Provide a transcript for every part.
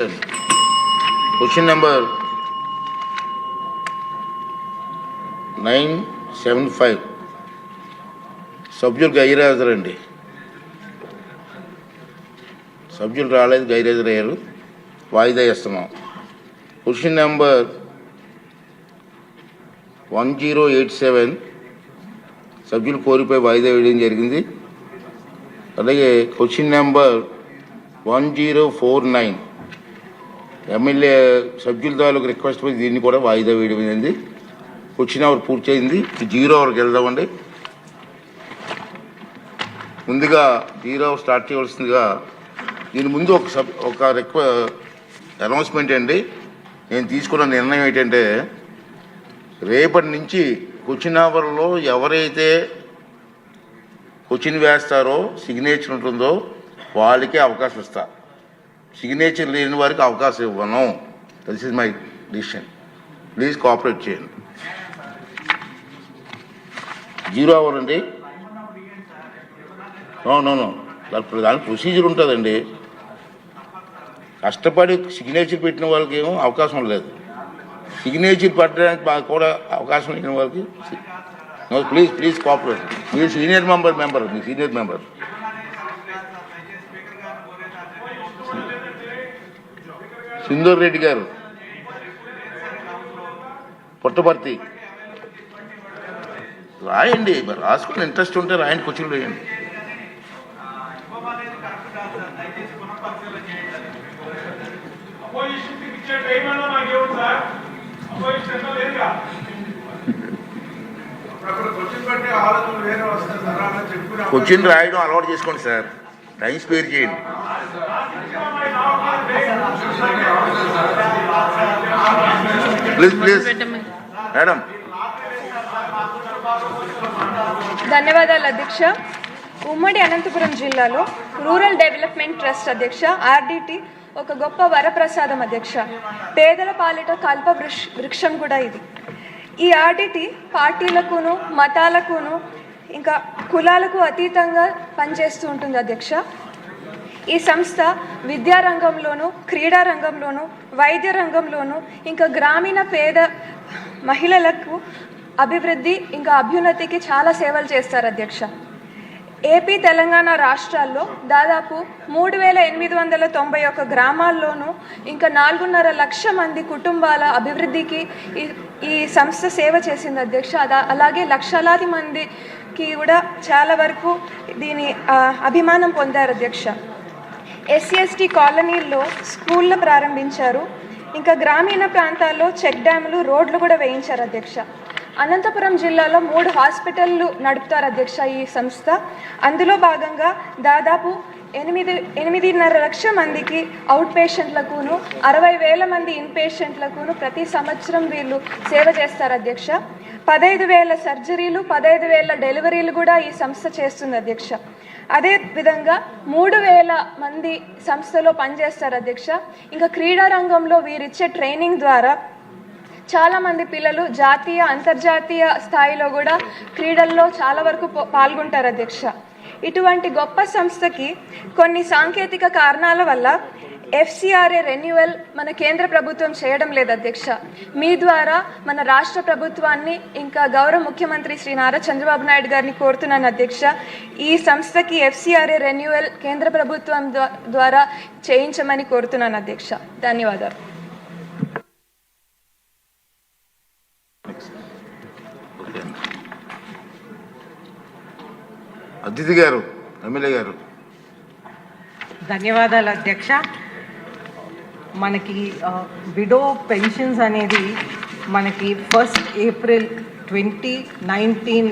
Question number 975. సభ్యులు గైరాజరండి. సభ్యులు రాలేదు, గైరాజరయ్యారు. వాయిదా ఇస్తున్నాం. క్వశ్చన్ నెంబర్ 1087 సభ్యులు కోరిపై వాయిదా వేయడం జరిగింది. అలాగే క్వశ్చన్ నెంబర్ 1049 ఎమ్మెల్యే సభ్యుల తాలూకు రిక్వెస్ట్ పై దీన్ని కూడా వాయిదా వేయడం జరిగింది. క్వశ్చన్ అవర్ పూర్తయింది. 0 అవర్కి వెళ్దామండి. ముందుగా 0 అవర్ స్టార్ట్ చేయవలసిందిగా దీని ముందు ఒక అనౌన్స్మెంట్ అండి. నేను తీసుకున్న నిర్ణయం ఏంటంటే, రేపటి నుంచి క్వశ్చన్ అవర్లో ఎవరైతే క్వశ్చన్ వేస్తారో సిగ్నేచర్ ఉంటుందో వాళ్ళకే అవకాశం ఇస్తా. సిగ్నేచర్ లేని వారికి అవకాశం ఇవ్వను. This is my decision. Please cooperate చేయండి. 0 అవర్ అండి. నో దానికి ప్రొసీజర్ ఉంటుందండి. కష్టపడి సిగ్నేచర్ పెట్టిన వాళ్ళకి ఏమో అవకాశం లేదు. సిగ్నేచర్ పెట్టడానికి మాకు కూడా అవకాశం లేని వాళ్ళకి ప్లీజ్ కోఆపరేట్. మీరు సీనియర్ మెంబర్ మీ సీనియర్ మెంబర్ సింధూర్ రెడ్డి గారు, పుట్టపర్తి. రాయండి, రాసుకుని ఇంట్రెస్ట్ ఉంటే రాయండి, క్వశ్చన్లు వేయండి. క్వశ్చన్ రాయడం అలవాటు చేసుకోండి సార్. టైం స్పేర్ చేయండి. Please madam. ధన్యవాదాలు అధ్యక్ష. ఉమ్మడి అనంతపురం జిల్లాలో రూరల్ డెవలప్మెంట్ ట్రస్ట్ అధ్యక్ష RDT ఒక గొప్ప వరప్రసాదం అధ్యక్ష. పేదల పాలిట కల్ప వృక్షం కూడా ఇది. ఈ RDT పార్టీలకును మతాలకును ఇంకా కులాలకు అతీతంగా పనిచేస్తూ ఉంటుంది అధ్యక్ష. ఈ సంస్థ విద్యారంగంలోనూ, క్రీడా రంగంలోనూ, వైద్య రంగంలోనూ, ఇంకా గ్రామీణ పేద మహిళలకు అభివృద్ధి ఇంకా అభ్యున్నతికి చాలా సేవలు చేస్తారు అధ్యక్ష. ఏపీ, తెలంగాణ రాష్ట్రాల్లో దాదాపు 3891 గ్రామాల్లోనూ ఇంకా 4.5 లక్షల మంది కుటుంబాల అభివృద్ధికి ఈ సంస్థ సేవ చేసింది అధ్యక్ష. అలాగే లక్షలాది మందికి కూడా చాలా వరకు దీని అభిమానం పొందారు అధ్యక్ష. SC/ST కాలనీల్లో స్కూళ్ళు ప్రారంభించారు. ఇంకా గ్రామీణ ప్రాంతాల్లో చెక్ డ్యాములు, రోడ్లు కూడా వేయించారు అధ్యక్ష. అనంతపురం జిల్లాలో 3 హాస్పిటళ్ళు నడుపుతారు అధ్యక్ష ఈ సంస్థ. అందులో భాగంగా దాదాపు 8.5 లక్షల మందికి అవుట్ పేషెంట్లకును, 60,000 మంది ఇన్ పేషెంట్లకును ప్రతి సంవత్సరం వీళ్ళు సేవ చేస్తారు అధ్యక్ష. 15,000 సర్జరీలు, 15,000 డెలివరీలు కూడా ఈ సంస్థ చేస్తుంది అధ్యక్ష. అదే విధంగా 3,000 మంది సంస్థలో పనిచేస్తారు అధ్యక్ష. ఇంకా క్రీడా రంగంలో వీరిచ్చే ట్రైనింగ్ ద్వారా చాలామంది పిల్లలు జాతీయ, అంతర్జాతీయ స్థాయిలో కూడా క్రీడల్లో చాలా వరకు పాల్గొంటారు అధ్యక్ష. ఇటువంటి గొప్ప సంస్థకి కొన్ని సాంకేతిక కారణాల వల్ల FCRA రెన్యువల్ మన కేంద్ర ప్రభుత్వం చేయడం లేదు అధ్యక్ష. మీ ద్వారా మన రాష్ట్ర ప్రభుత్వాన్ని ఇంకా గౌరవ ముఖ్యమంత్రి శ్రీ నారా చంద్రబాబు నాయుడు గారిని కోరుతున్నాను అధ్యక్ష. ఈ సంస్థకి FCRA రెన్యువల్ కేంద్ర ప్రభుత్వం ద్వారా చేయించమని కోరుతున్నాను అధ్యక్ష. ధన్యవాదాలు. అతిథి గారు, ఎమ్మెల్యే గారు. ధన్యవాదాలు అధ్యక్ష. మనకి విడో పెన్షన్స్ అనేది మనకి 1 ఏప్రిల్ 2019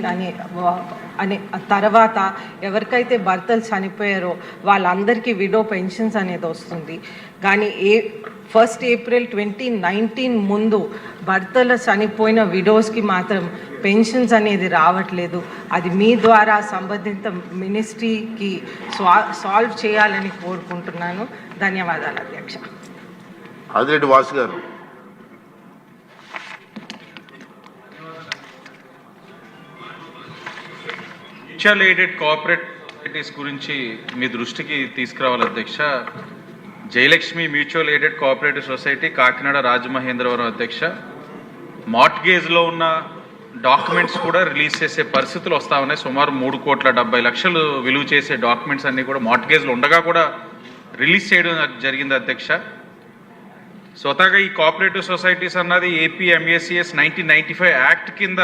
అనే తర్వాత ఎవరికైతే భర్తలు చనిపోయారో వాళ్ళందరికీ విడో పెన్షన్స్ అనేది వస్తుంది. కానీ 1 ఏప్రిల్ 2019 ముందు భర్తలు చనిపోయిన విడోస్కి మాత్రం పెన్షన్స్ అనేది రావట్లేదు. అది మీ ద్వారా సంబంధిత మినిస్ట్రీకి సాల్వ్ చేయాలని కోరుకుంటున్నాను. ధన్యవాదాలు అధ్యక్ష. ఆదిరెడ్డి వాసు గారు. మ్యూచువల్ ఎయిడెడ్ కోఆపరేటివ్స్ గురించి మీ దృష్టికి తీసుకురావాలి అధ్యక్ష. Jayalakshmi mutual aided cooperative society Kakinada Rajamahendravaram అధ్యక్ష. మార్ట్గేజ్లో ఉన్న డాక్యుమెంట్స్ కూడా రిలీజ్ చేసే పరిస్థితులు వస్తూ ఉన్నాయి. సుమారు 3,70,00,000 విలువ చేసే డాక్యుమెంట్స్ అన్నీ కూడా మార్ట్గేజ్లో ఉండగా కూడా రిలీజ్ చేయడం జరిగింది అధ్యక్ష. స్వతహాగా ఈ కోఆపరేటివ్ సొసైటీస్ అన్నది ఏపీ ఎంఏసిఎస్ 1995 యాక్ట్ కింద,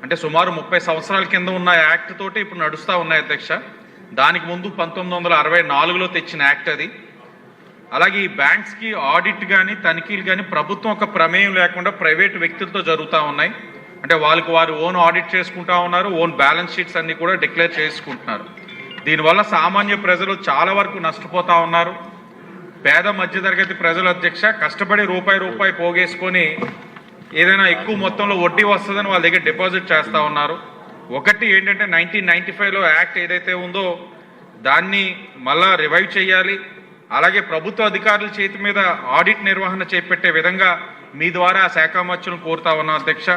అంటే సుమారు 30 సంవత్సరాల కింద ఉన్న యాక్ట్ తోటి ఇప్పుడు నడుస్తూ ఉన్నాయి అధ్యక్ష. దానికి ముందు 1964లో తెచ్చిన యాక్ట్ అది. అలాగే ఈ బ్యాంక్స్కి ఆడిట్ కానీ తనిఖీలు కానీ ప్రభుత్వం ఒక ప్రమేయం లేకుండా ప్రైవేట్ వ్యక్తులతో జరుగుతూ ఉన్నాయి. అంటే వాళ్ళకి వారు ఓన్ ఆడిట్ చేసుకుంటా ఉన్నారు, ఓన్ బ్యాలెన్స్ షీట్స్ అన్నీ కూడా డిక్లేర్ చేసుకుంటున్నారు. దీనివల్ల సామాన్య ప్రజలు చాలా వరకు నష్టపోతూ ఉన్నారు. పేద మధ్యతరగతి ప్రజల అధ్యక్ష కష్టపడి రూపాయి పోగేసుకొని ఏదైనా ఎక్కువ మొత్తంలో వడ్డీ వస్తుందని వాళ్ళ దగ్గర డిపాజిట్ చేస్తూ ఉన్నారు. ఒకటి ఏంటంటే 1995లో యాక్ట్ ఏదైతే ఉందో దాన్ని మళ్ళా రివైవ్ చేయాలి. అలాగే ప్రభుత్వ అధికారుల చేతి మీద ఆడిట్ నిర్వహణ చేపట్టే విధంగా మీ ద్వారా శాఖ మంత్రులను కోరుతా ఉన్నాం అధ్యక్ష.